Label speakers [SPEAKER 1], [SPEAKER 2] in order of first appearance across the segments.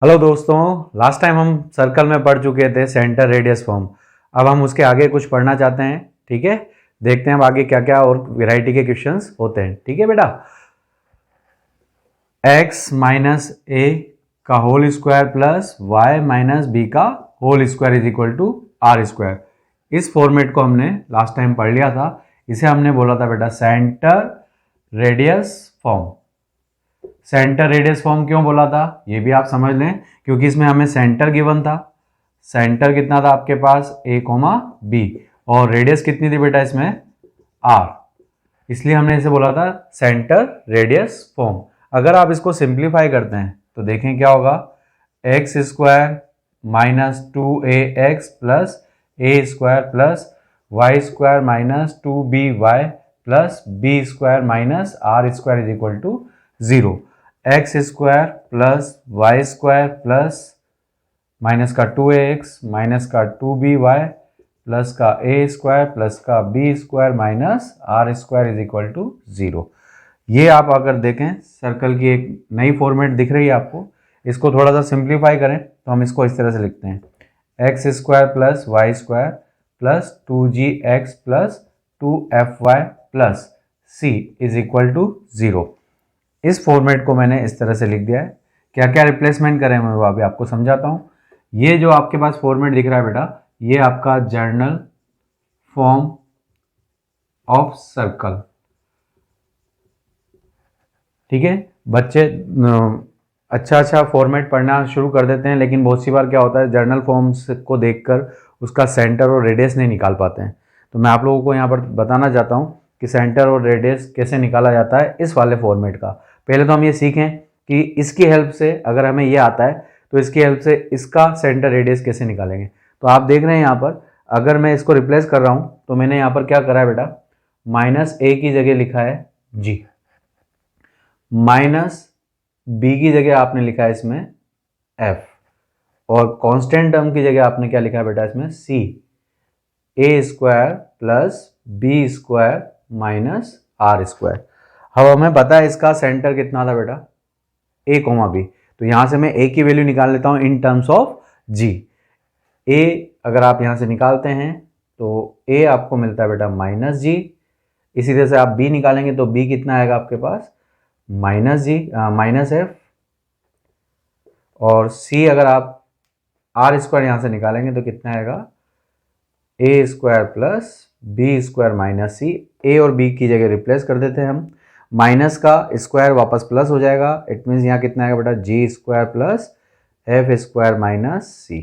[SPEAKER 1] Hello दोस्तों, last time हम circle में पढ़ चुके थे सेंटर रेडियस फॉर्म। अब हम उसके आगे कुछ पढ़ना चाहते हैं। ठीक है, देखते हैं अब आगे क्या क्या और वैरायटी के क्वेश्चंस होते हैं। ठीक है बेटा, x माइनस ए का whole square plus Y minus B का whole square is equal to R square. इस फॉर्मेट को हमने लास्ट टाइम पढ़ लिया था। इसे हमने बोला था बेटा centre radius form. Centre radius form क्यों बोला था ये भी आप समझ लें, क्योंकि इसमें हमें सेंटर गिवन था। सेंटर कितना था आपके पास, a कोमा बी, और रेडियस कितनी थी बेटा इसमें, r। इसलिए हमने इसे बोला था सेंटर रेडियस फॉर्म। अगर आप इसको सिंप्लीफाई करते हैं तो देखें क्या होगा, X square minus two A X plus A square plus Y square minus two B Y plus B square minus R square is equal to 0। X square plus Y square plus minus का 2ax minus का 2by plus का a square plus का b square minus R square is equal to 0। ये आप अगर देखें circle की एक नई फॉर्मेट दिख रही है आपको। इसको थोड़ा सा सिंप्लीफाई करें तो हम इसको इस तरह से लिखते हैं, X square plus Y square plus 2gx plus 2fy plus c is equal to 0। इस फॉर्मेट को मैंने इस तरह से लिख दिया है। क्या क्या रिप्लेसमेंट करें मैं वो अभी आपको समझाता हूँ। ये जो आपके पास फॉर्मेट दिख रहा है बेटा, ये आपका जर्नल फॉर्म ऑफ सर्कल। ठीक है बच्चे, अच्छा फॉर्मेट पढ़ना शुरू कर देते हैं, लेकिन बहुत सी बार क्या होता है जर्नल फॉर्म्स को देखकर उसका सेंटर और रेडियस नहीं निकाल पाते हैं। तो मैं आप लोगों को यहाँ पर बताना चाहता हूँ कि सेंटर और रेडियस कैसे निकाला जाता है इस वाले फॉर्मेट का। पहले तो हम ये सीखें कि इसकी हेल्प से, अगर हमें ये आता है तो इसकी हेल्प से इसका सेंटर रेडियस कैसे निकालेंगे। तो आप देख रहे हैं यहाँ पर, अगर मैं इसको रिप्लेस कर रहा हूँ तो मैंने यहाँ पर क्या करा है बेटा, माइनस ए की जगह लिखा है जी, माइनस बी की जगह आपने लिखा है इसमें एफ, और कांस्टेंट टर्म की जगह आपने क्या लिखा है बेटा इसमें C, A square plus B square minus R square. अब हमें पता है इसका सेंटर कितना था बेटा, ए कोमा बी। तो यहां से मैं ए की वैल्यू निकाल लेता हूं इन टर्म्स ऑफ जी। ए अगर आप यहां से निकालते हैं तो ए आपको मिलता है बेटा माइनस जी। इसी तरह से आप बी निकालेंगे तो बी कितना आएगा आपके पास, माइनस जी माइनस एफ। और सी अगर आप आर स्क्वायर यहां से निकालेंगे तो कितना आएगा, A square plus B square minus C. A और बी की जगह रिप्लेस कर देते हैं हम, माइनस का स्क्वायर वापस प्लस हो जाएगा। इट मीन्स यहाँ कितना आएगा बेटा, G square plus F square minus C.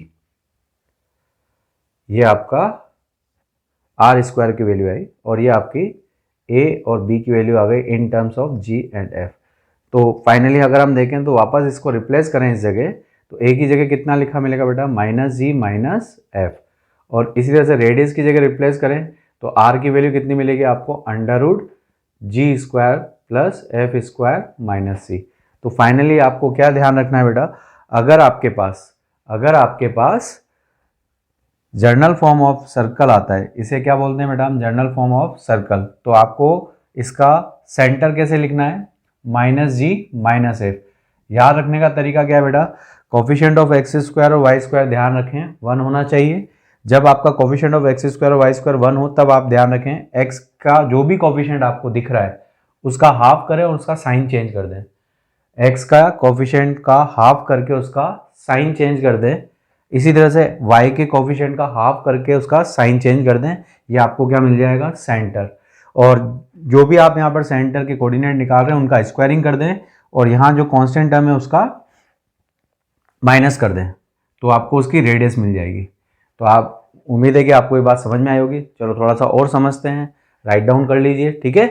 [SPEAKER 1] ये आपका आर स्क्वायर की वैल्यू आई, और ये आपकी ए और बी की वैल्यू आ गई in terms of G and F. तो फाइनली अगर हम देखें तो वापस इसको रिप्लेस करें इस जगह, तो ए की जगह कितना लिखा मिलेगा बेटा, माइनस जी माइनस एफ। और इसी तरह से रेडियस की जगह रिप्लेस करें तो आर की वैल्यू कितनी मिलेगी आपको, under root G square plus F square minus C. तो फाइनली आपको क्या ध्यान रखना है बेटा, अगर आपके पास जर्नल फॉर्म ऑफ सर्कल आता है, इसे क्या बोलते हैं बेटा हम, जर्नल फॉर्म ऑफ सर्कल, तो आपको इसका सेंटर कैसे लिखना है, माइनस जी माइनस एफ। याद रखने का तरीका क्या है बेटा, कोफिशिएंट ऑफ एक्स स्क्वायर और वाई स्क्वायर ध्यान रखें 1 होना चाहिए। जब आपका कोफिशिएंट ऑफ एक्स स्क्वायर और वाई स्क्वायर 1 हो तब आप ध्यान रखें एक्स का जो भी कोफिशिएंट आपको दिख रहा है उसका हाफ करें और उसका साइन चेंज कर दें। एक्स का कोफिशिएंट का हाफ करके उसका साइन चेंज कर दें। इसी तरह से y के कोफिशिएंट का हाफ करके उसका साइन चेंज कर दें। ये आपको क्या मिल जाएगा, सेंटर। और जो भी आप यहाँ पर सेंटर के कोऑर्डिनेट निकाल रहे हैं उनका स्क्वायरिंग कर दें, और यहाँ जो कांस्टेंट टर्म है उसका माइनस कर दें, तो आपको उसकी रेडियस मिल जाएगी। तो आप, उम्मीद है कि आपको ये बात समझ में आई होगी। चलो थोड़ा सा और समझते हैं, राइट डाउन कर लीजिए। ठीक है,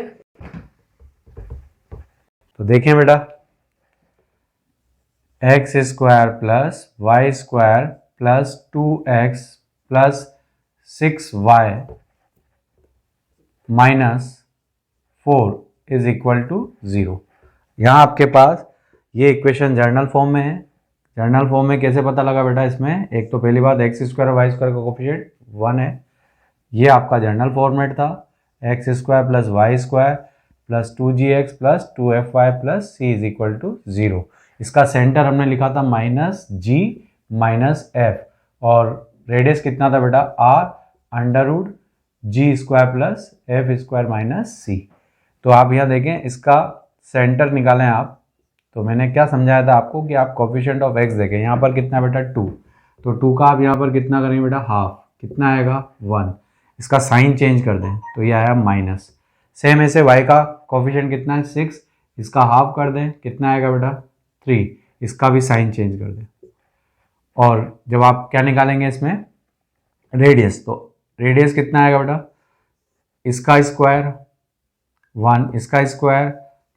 [SPEAKER 1] तो देखें बेटा, X square plus Y square plus 2x plus 6y minus 4 is equal to 0। यहाँ आपके पास ये इक्वेशन जर्नल फॉर्म में है। जर्नल फॉर्म में कैसे पता लगा बेटा, इसमें एक तो पहली बात एक्स स्क्वायर और वाई स्क्वायर का कोफिशिएंट 1 है। ये आपका जर्नल फॉर्मेट था, X square plus Y square plus 2gx plus 2fy plus c is equal to 0। इसका सेंटर हमने लिखा था -g-f और रेडियस कितना था बेटा r√g² + f² - c। तो आप यहाँ देखें इसका सेंटर निकालें आप, तो मैंने क्या समझाया था आपको कि आप कोफिशिएंट ऑफ x देखें, यहाँ पर कितना बेटा 2, तो 2 का आप यहाँ पर कितना करेंगे बेटा हाफ, कितना आएगा 1। इसका साइन चेंज कर दें तो ये आया माइनस। सेम ऐसे y का कोफिशिएंट कितना है 6, इसका हाफ कर दें कितना आएगा बेटा 3, इसका भी साइन चेंज कर दें। और जब आप क्या निकालेंगे इसमें रेडियस, तो रेडियस कितना आएगा बेटा इसका स्क्वायर 1, इसका स्क्वायर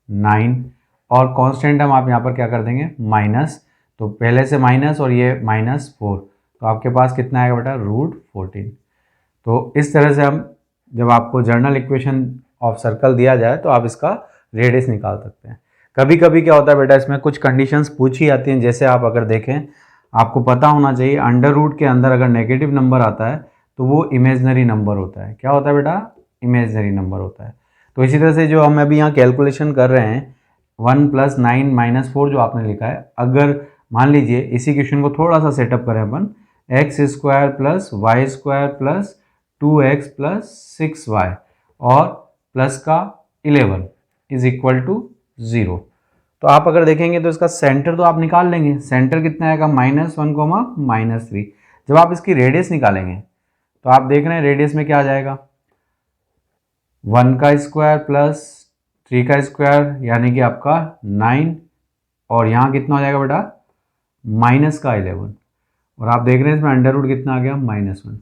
[SPEAKER 1] 9 और कांस्टेंट हम आप यहाँ पर क्या कर देंगे माइनस, तो पहले से माइनस और ये -4, तो आपके पास कितना आएगा बेटा √14। तो इस तरह से हम जब आपको जर्नल इक्वेशन ऑफ सर्कल दिया जाए तो आप इसका रेडियस निकाल सकते हैं। कभी कभी क्या होता है बेटा इसमें कुछ कंडीशंस पूछी जाती हैं, जैसे आप अगर देखें आपको पता होना चाहिए अंडर रूट के अंदर अगर नेगेटिव नंबर आता है तो वो इमेजनरी नंबर होता है। क्या होता है बेटा इमेजनरी नंबर होता है। तो इसी तरह से जो हम अभी यहाँ कैलकुलेशन कर रहे हैं 1 + 9 - 4 जो आपने लिखा है, अगर मान लीजिए इसी क्वेश्चन को थोड़ा सा सेटअप करें अपन x² + y² + 2x + 6y और प्लस का 11 = 0। तो आप अगर देखेंगे तो इसका सेंटर तो आप निकाल लेंगे, सेंटर कितना आएगा -1, -3। जब आप इसकी रेडियस निकालेंगे तो आप देख रहे हैं रेडियस में क्या आ जाएगा 1 का स्क्वायर प्लस 3 का स्क्वायर यानी कि आपका 9 और यहाँ कितना हो जाएगा बेटा माइनस का 11 और आप देख रहे हैं इसमें अंडर रूट कितना आ गया -1।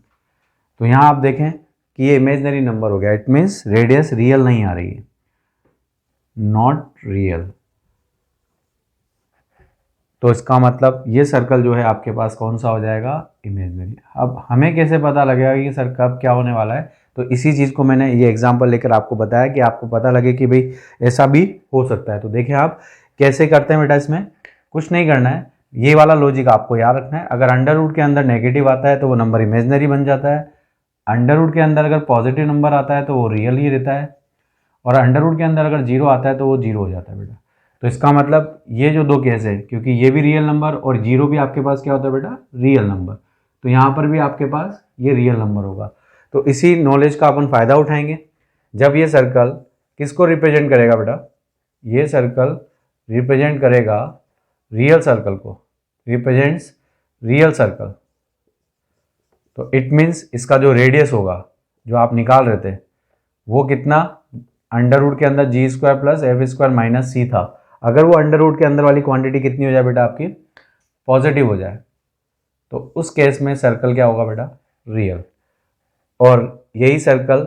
[SPEAKER 1] तो यहाँ आप देखें कि ये इमेजनरी नंबर हो गया, इट मीन्स रेडियस रियल नहीं आ रही है, नॉट रियल। तो इसका मतलब ये सर्कल जो है आपके पास कौन सा हो जाएगा इमेजनरी। अब हमें कैसे पता लगेगा कि सर्कल कब क्या होने वाला है, तो इसी चीज़ को मैंने ये एग्जांपल लेकर आपको बताया कि आपको पता लगे कि भाई ऐसा भी हो सकता है। तो देखिए आप कैसे करते हैं बेटा, इसमें कुछ नहीं करना है, ये वाला लॉजिक आपको याद रखना है। अगर अंडर रूट के अंदर नेगेटिव आता है तो वो नंबर इमेजनरी बन जाता है, अंडर रूट के अंदर अगर पॉजिटिव नंबर आता है तो वो रियल ही रहता है, और अंडर रूट के अंदर अगर जीरो आता है तो वो जीरो हो जाता है बेटा। तो इसका मतलब ये जो दो केस है, क्योंकि ये भी रियल नंबर और जीरो भी आपके पास क्या होता है बेटा रियल नंबर, तो यहाँ पर भी आपके पास ये रियल नंबर होगा। तो इसी नॉलेज का अपन फ़ायदा उठाएंगे। जब ये सर्कल किसको रिप्रेजेंट करेगा बेटा, ये सर्कल रिप्रेजेंट करेगा रियल सर्कल को, रिप्रेजेंट्स रियल सर्कल। तो इट मीन्स इसका जो रेडियस होगा जो आप निकाल रहे थे वो कितना अंडर रूट के अंदर g² + f² - c था। अगर वो अंडर रूट के अंदर वाली क्वांटिटी कितनी हो जाए बेटा आपकी पॉजिटिव हो जाए तो उस केस में सर्कल क्या होगा बेटा रियल। और यही सर्कल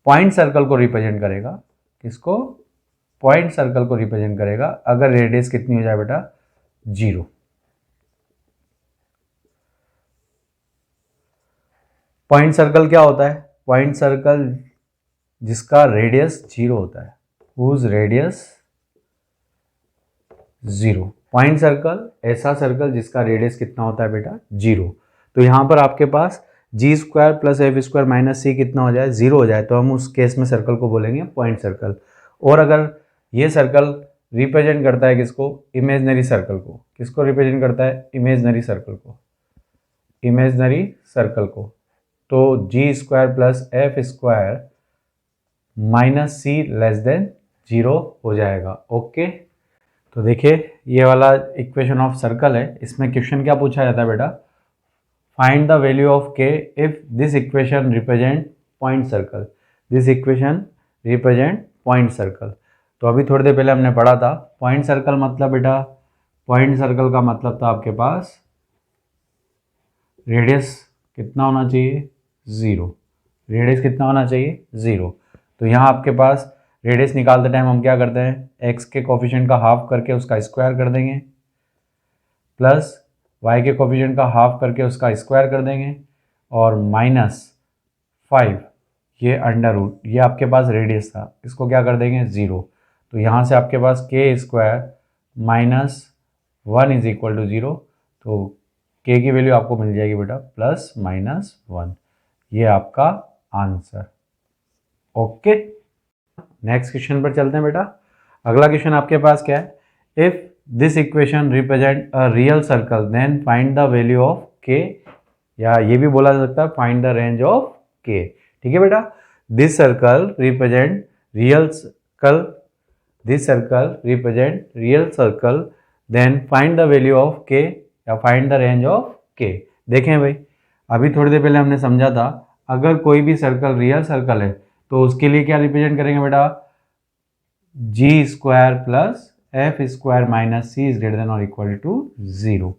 [SPEAKER 1] पॉइंट सर्कल को रिप्रेजेंट करेगा, किसको पॉइंट सर्कल को रिप्रेजेंट करेगा अगर रेडियस कितनी हो जाए बेटा 0। पॉइंट सर्कल क्या होता है, पॉइंट सर्कल जिसका रेडियस 0 होता है, हुज रेडियस 0। पॉइंट सर्कल ऐसा सर्कल जिसका रेडियस कितना होता है बेटा 0। तो यहाँ पर आपके पास g² + f² - c कितना हो जाए 0 हो जाए तो हम उस केस में सर्कल को बोलेंगे पॉइंट सर्कल। और अगर ये सर्कल रिप्रेजेंट करता है किसको इमेजनरी सर्कल को, किसको रिप्रेजेंट करता है इमेजनरी सर्कल को, इमेजनरी सर्कल को, तो g² + f² - c < 0 हो जाएगा। ओके, तो देखिए ये वाला इक्वेशन ऑफ सर्कल है, इसमें क्वेश्चन क्या पूछा जाता है बेटा, find the value of k if this equation represent point circle, this equation represent point circle. तो अभी थोड़ी देर पहले हमने पढ़ा था पॉइंट सर्कल मतलब बेटा, पॉइंट सर्कल का मतलब था आपके पास रेडियस कितना होना चाहिए 0, रेडियस कितना होना चाहिए 0। तो यहाँ आपके पास रेडियस निकालते टाइम हम क्या करते हैं x के कोफिशिएंट का हाफ करके उसका स्क्वायर कर देंगे, प्लस y के कोफिशिएंट का हाफ करके उसका स्क्वायर कर देंगे, और -5 ये अंडर रूट, ये आपके पास रेडियस था, इसको क्या कर देंगे 0। तो यहाँ से आपके पास k² - 1 = 0, तो k की वैल्यू आपको मिल जाएगी बेटा +-1। ये आपका आंसर। ओके, नेक्स्ट क्वेश्चन पर चलते हैं बेटा। अगला क्वेश्चन आपके पास क्या है, if this equation represent a real circle then find the value of K, या ये भी बोला जा सकता है फाइंड द रेंज ऑफ के। ठीक है बेटा, this circle represent real circle, this circle represent real circle then find the value of K या फाइंड द रेंज ऑफ के। देखें भाई, अभी थोड़ी देर पहले हमने समझा था अगर कोई भी सर्कल रियल सर्कल है तो उसके लिए क्या रिप्रेजेंट करेंगे बेटा, G square plus F square minus C is greater than और इक्वल टू 0।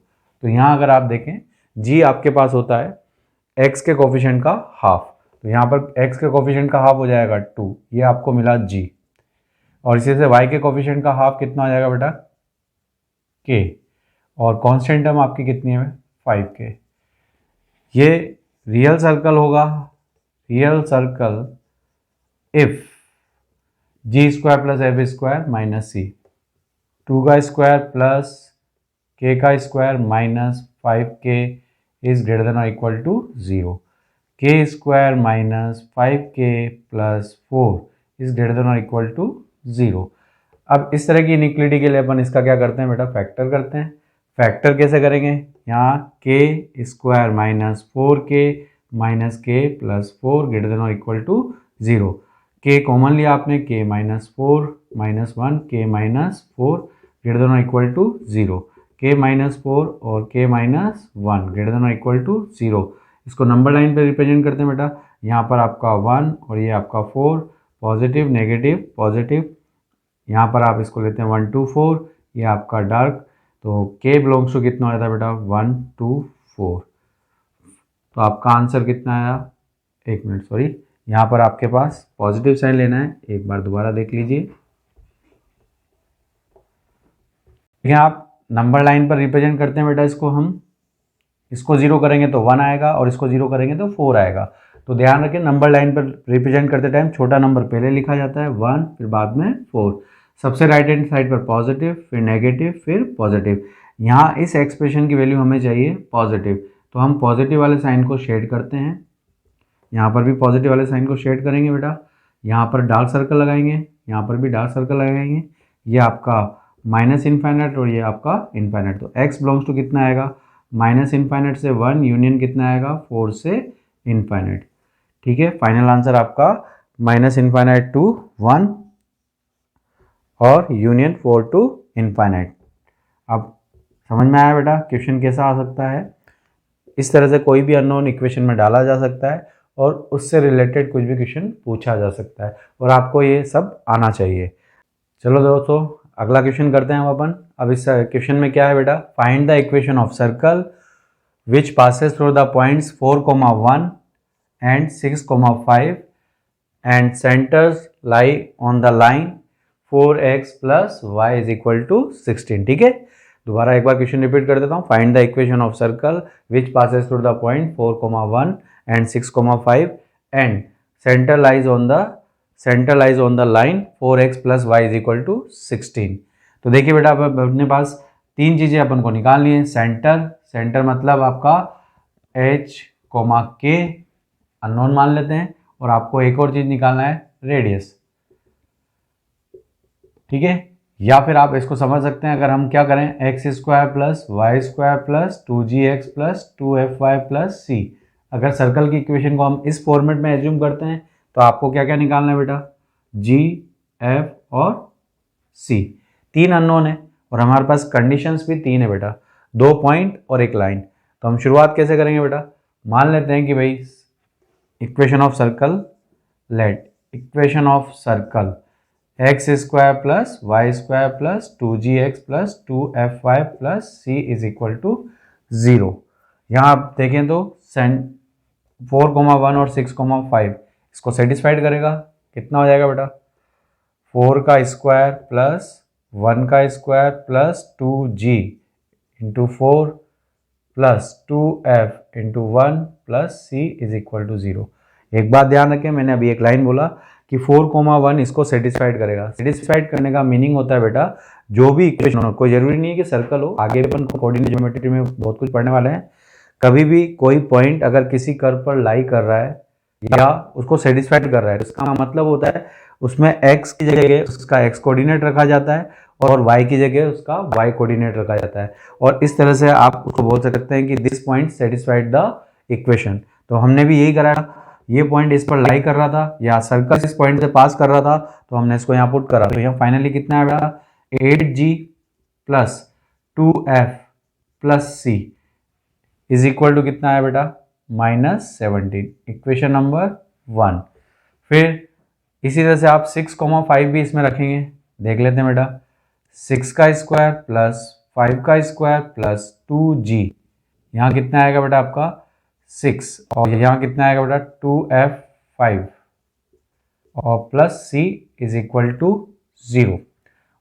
[SPEAKER 1] तो यहाँ अगर आप देखें जी आपके पास होता है एक्स के कोफिशिएंट का हाफ, तो यहाँ पर एक्स के कोफिशिएंट का हाफ हो जाएगा 2, ये आपको मिला जी। और इसी से वाई के कोफिशिएंट का हाफ कितना हो जाएगा बेटा, के, और कांस्टेंट टर्म आपकी कितनी है 5k। ये रियल सर्कल होगा, real circle if G square plus F square minus C, 2 का स्क्वायर प्लस के का square minus 5k is greater than और equal to 0, K square minus 5k plus 4 is greater than और equal to 0। अब इस तरह की inequality के लिए अपन इसका क्या करते हैं बेटा, फैक्टर करते हैं। फैक्टर कैसे करेंगे, यहाँ के स्क्वायर माइनस 4k माइनस के प्लस 4 ग्रेटर देन और इक्वल टू 0, के कॉमन लिया आपने, के माइनस 4 माइनस 1 के माइनस 4 ग्रेटर देन और इक्वल टू 0, के माइनस 4 और के माइनस 1 ग्रेटर देन और इक्वल टू 0। इसको नंबर लाइन पे रिप्रेजेंट करते हैं बेटा, यहाँ पर आपका 1 और ये आपका 4, पॉजिटिव नेगेटिव पॉजिटिव, यहाँ पर आप इसको लेते हैं 1 2 4, ये आपका डार्क, तो के बिलोंग्स टू कितना हो जाता है बेटा 1 2 4। तो आपका आंसर कितना आया, एक मिनट सॉरी, यहाँ पर आपके पास पॉजिटिव साइन लेना है, एक बार दोबारा देख लीजिए। यहाँ आप नंबर लाइन पर रिप्रेजेंट करते हैं बेटा, इसको हम इसको 0 करेंगे तो 1 आएगा और इसको 0 करेंगे तो 4 आएगा। तो ध्यान रखें नंबर लाइन पर रिप्रेजेंट करते टाइम छोटा नंबर पहले लिखा जाता है 1, फिर बाद में 4, सबसे राइट हैंड साइड पर पॉजिटिव, फिर नेगेटिव, फिर पॉजिटिव। यहाँ इस एक्सप्रेशन की वैल्यू हमें चाहिए पॉजिटिव, तो हम पॉजिटिव वाले साइन को शेड करते हैं, यहाँ पर भी पॉजिटिव वाले साइन को शेड करेंगे बेटा, यहाँ पर डार्क सर्कल लगाएंगे, यहाँ पर भी डार्क सर्कल लगाएंगे, ये आपका माइनस इनफाइनाइट और ये आपका इनफाइनाइट। तो x बिलोंग्स टू कितना आएगा, माइनस इनफाइनाइट से 1 यूनियन कितना आएगा 4 से इनफाइनाइट। ठीक है, फाइनल आंसर आपका माइनस इनफाइनाइट टू 1 और यूनियन 4 टू इनफाइनाइट। अब समझ में आया बेटा क्वेश्चन कैसा आ सकता है, इस तरह से कोई भी अननोन इक्वेशन में डाला जा सकता है और उससे रिलेटेड कुछ भी क्वेश्चन पूछा जा सकता है और आपको ये सब आना चाहिए। चलो दोस्तों अगला क्वेश्चन करते हैं हम अपन। अब इस क्वेश्चन में क्या है बेटा, find the equation of circle which passes through the points 4,1 and 6,5 and centres lie on the line 4x plus Y is equal to 16। ठीक है, दोबारा एक बार क्वेश्चन रिपीट कर देता हूँ। Find the equation of circle which passes through the point 4,1 and 6,5 and centre lies on the line 4x plus Y is equal to 16। तो देखिए बेटा अब अपने पास तीन चीज़ें अपन को निकालनी है। सेंटर मतलब आपका h, k अननोन मान लेते हैं, और आपको एक और चीज़ निकालना है रेडियस। ठीक है, या फिर आप इसको समझ सकते हैं, अगर हम क्या करें X square plus Y square plus 2gx plus 2fy plus C, अगर सर्कल की इक्वेशन को हम इस फॉर्मेट में एज्यूम करते हैं तो आपको क्या क्या निकालना है बेटा, g, f और c। तीन अननोन है और हमारे पास कंडीशंस भी तीन है बेटा, 2 पॉइंट और एक लाइन। तो हम शुरुआत कैसे करेंगे बेटा, मान लेते हैं कि भाई equation of circle, let equation of circle X square plus Y square plus 2gx plus 2fy plus c is equal to 0। यहाँ आप देखें तो 4,1 और 6,5 इसको सेटिस्फाइड करेगा, कितना हो जाएगा बेटा 4 का स्क्वायर प्लस 1 का square plus 2g into 4 plus 2f into 1 plus c is equal to 0। एक बात ध्यान रखें, मैंने अभी एक लाइन बोला कि 4,1 इसको सेटिस्फाइड करेगा। सेटिस्फाइड करने का मीनिंग होता है बेटा जो भी इक्वेशन हो, कोई जरूरी नहीं है कि सर्कल हो, आगे अपन कोऑर्डिनेट ज्योमेट्री में बहुत कुछ पढ़ने वाले हैं। कभी भी कोई पॉइंट अगर किसी कर्व पर लाई कर रहा है या उसको सेटिस्फाइड कर रहा है तो इसका मतलब होता है उसमें x की जगह उसका x कोऑर्डिनेट रखा जाता है और y की जगह उसका y कोऑर्डिनेट रखा जाता है, और इस तरह से आप उसको बोल सकते हैं कि this point satisfied the equation. तो हमने भी यही करा, ये पॉइंट इस पर लाई कर रहा था या सर्कल इस पॉइंट से पास कर रहा था, तो हमने इसको यहाँ पुट करा। तो यहाँ फाइनली कितना है बेटा, 8g plus 2f plus C is equal to कितना है बेटा, -17, इक्वेशन नंबर 1। फिर इसी तरह से आप 6,5 भी इसमें रखेंगे, देख लेते हैं बेटा। 6 का स्क्वायर प्लस 5 का स्क्वायर प्लस 2g, यहाँ कितना आएगा बेटा आपका 6, और यहाँ कितना आएगा बेटा 2f5 और plus c is equal to 0।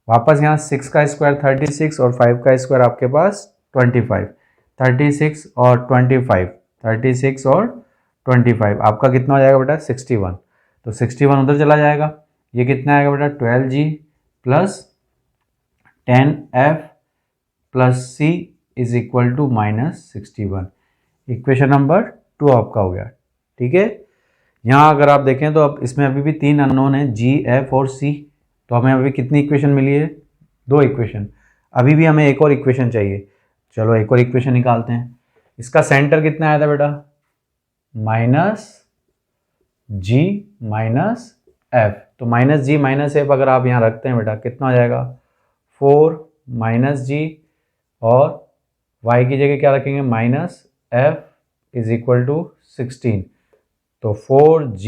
[SPEAKER 1] वापस यहाँ 6 का स्क्वायर 36 और 5 का स्क्वायर आपके पास 25, 36 और 25, 36 और 25 आपका कितना हो जाएगा बेटा 61। तो 61 उधर चला जाएगा, ये कितना आएगा बेटा 12g plus 10f plus c is equal to -61। Equation number 2 आपका हो गया। ठीक है, यहाँ अगर आप देखें तो अब इसमें अभी भी 3 अननोन है, g, f और c। तो हमें अभी कितनी इक्वेशन मिली है, 2 इक्वेशन। अभी भी हमें एक और इक्वेशन चाहिए, चलो एक और इक्वेशन निकालते हैं। इसका सेंटर कितना आया था बेटा, -g -f। तो -g -f अगर आप यहाँ रखते हैं बेटा कितना हो जाएगा 4 -g, और y की जगह क्या रखेंगे -f इज इक्वल टू 16। तो 4g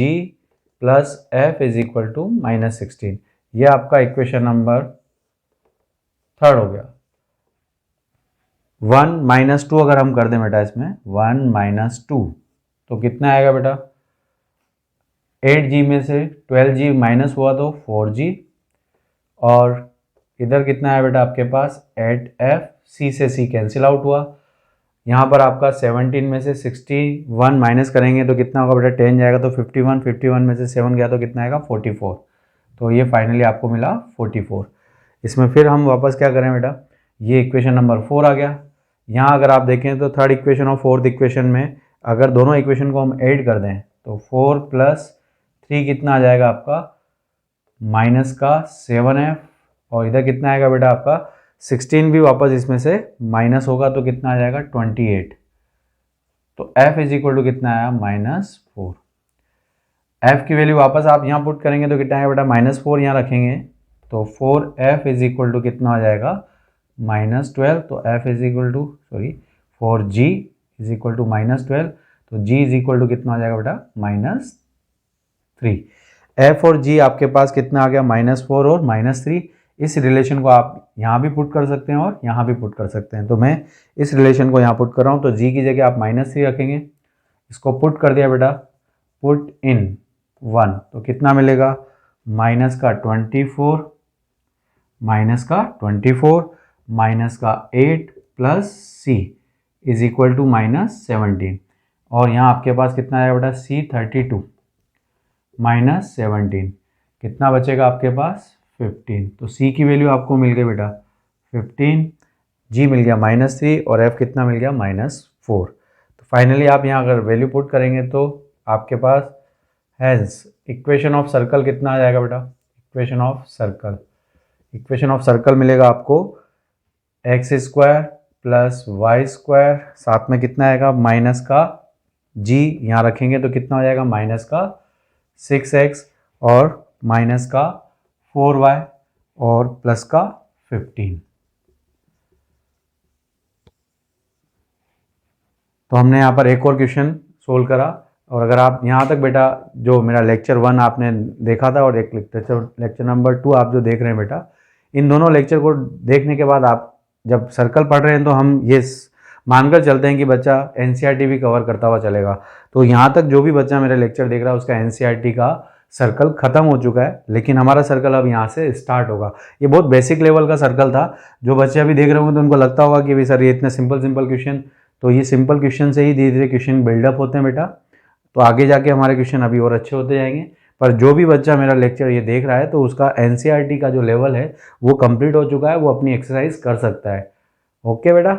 [SPEAKER 1] plus f is equal to -16। यह आपका इक्वेशन नंबर 3 हो गया। 1 - 2 अगर हम कर दें बेटा इसमें 1 - 2 तो कितना आएगा बेटा, 8g में से 12g माइनस हुआ तो 4g, और इधर कितना है बेटा आपके पास 8f, c से c कैंसिल आउट हुआ। यहाँ पर आपका 17 में से 61 माइनस करेंगे तो कितना होगा बेटा 10 जाएगा तो 51, 51 में से 7 गया तो कितना आएगा 44। तो ये फाइनली आपको मिला 44। इसमें फिर हम वापस क्या करें बेटा, ये इक्वेशन नंबर 4 आ गया। यहाँ अगर आप देखें तो थर्ड इक्वेशन और फोर्थ इक्वेशन में अगर दोनों इक्वेशन को हम ऐड कर दें तो 4 + 3 कितना आ जाएगा आपका -7f, और इधर कितना आएगा बेटा आपका 16 भी वापस इसमें से माइनस होगा तो कितना आ जाएगा 28। तो f इज इक्वल टू कितना आया -4। f की वैल्यू वापस आप यहाँ पुट करेंगे तो कितना आएगा बेटा -4, यहाँ रखेंगे तो 4f इज इक्वल टू कितना आ जाएगा -12। तो f is equal to 4g is equal to -12, तो g इज इक्वल टू कितना आ जाएगा बेटा -3। f और g आपके पास कितना आ गया -4 और -3। इस रिलेशन को आप यहाँ भी पुट कर सकते हैं और यहाँ भी पुट कर सकते हैं। तो मैं इस रिलेशन को यहाँ पुट कर रहा हूँ, तो g की जगह आप -3 रखेंगे, इसको पुट कर दिया बेटा, पुट इन 1 तो कितना मिलेगा -24 -8 plus c is equal to -17, और यहाँ आपके पास कितना आएगा बेटा c 32 -17 कितना बचेगा आपके पास 15। तो c की वैल्यू आपको मिल गई बेटा 15, g मिल गया -3 और f कितना मिल गया -4। तो फाइनली आप यहाँ अगर वैल्यू पुट करेंगे तो आपके पास हैंस इक्वेशन ऑफ सर्कल कितना आ जाएगा बेटा, इक्वेशन ऑफ सर्कल मिलेगा आपको x² प्लस y², साथ में कितना आएगा माइनस का g यहाँ रखेंगे तो कितना हो जाएगा -6x और -4y और +15। तो हमने यहाँ पर एक और क्वेश्चन सोल्व करा। और अगर आप यहाँ तक बेटा जो मेरा लेक्चर 1 आपने देखा था और एक लेक्चर नंबर 2 आप जो देख रहे हैं बेटा, इन दोनों लेक्चर को देखने के बाद आप जब सर्कल पढ़ रहे हैं तो हम ये मानकर चलते हैं कि बच्चा एनसीईआरटी भी कवर करता हुआ चलेगा। तो यहाँ तक जो भी बच्चा मेरा लेक्चर देख रहा है उसका एनसीईआरटी का सर्कल खत्म हो चुका है, लेकिन हमारा सर्कल अब यहाँ से स्टार्ट होगा। ये बहुत बेसिक लेवल का सर्कल था, जो बच्चे अभी देख रहे होंगे तो उनको लगता होगा कि भाई सर ये इतने सिंपल क्वेश्चन, तो ये सिंपल क्वेश्चन से ही धीरे धीरे क्वेश्चन बिल्डअप होते हैं बेटा। तो आगे जाके हमारे क्वेश्चन अभी और अच्छे होते जाएंगे। पर जो भी बच्चा मेरा लेक्चर ये देख रहा है तो उसका एनसीईआरटी का जो लेवल है वो कंप्लीट हो चुका है, वो अपनी एक्सरसाइज कर सकता है। ओके बेटा।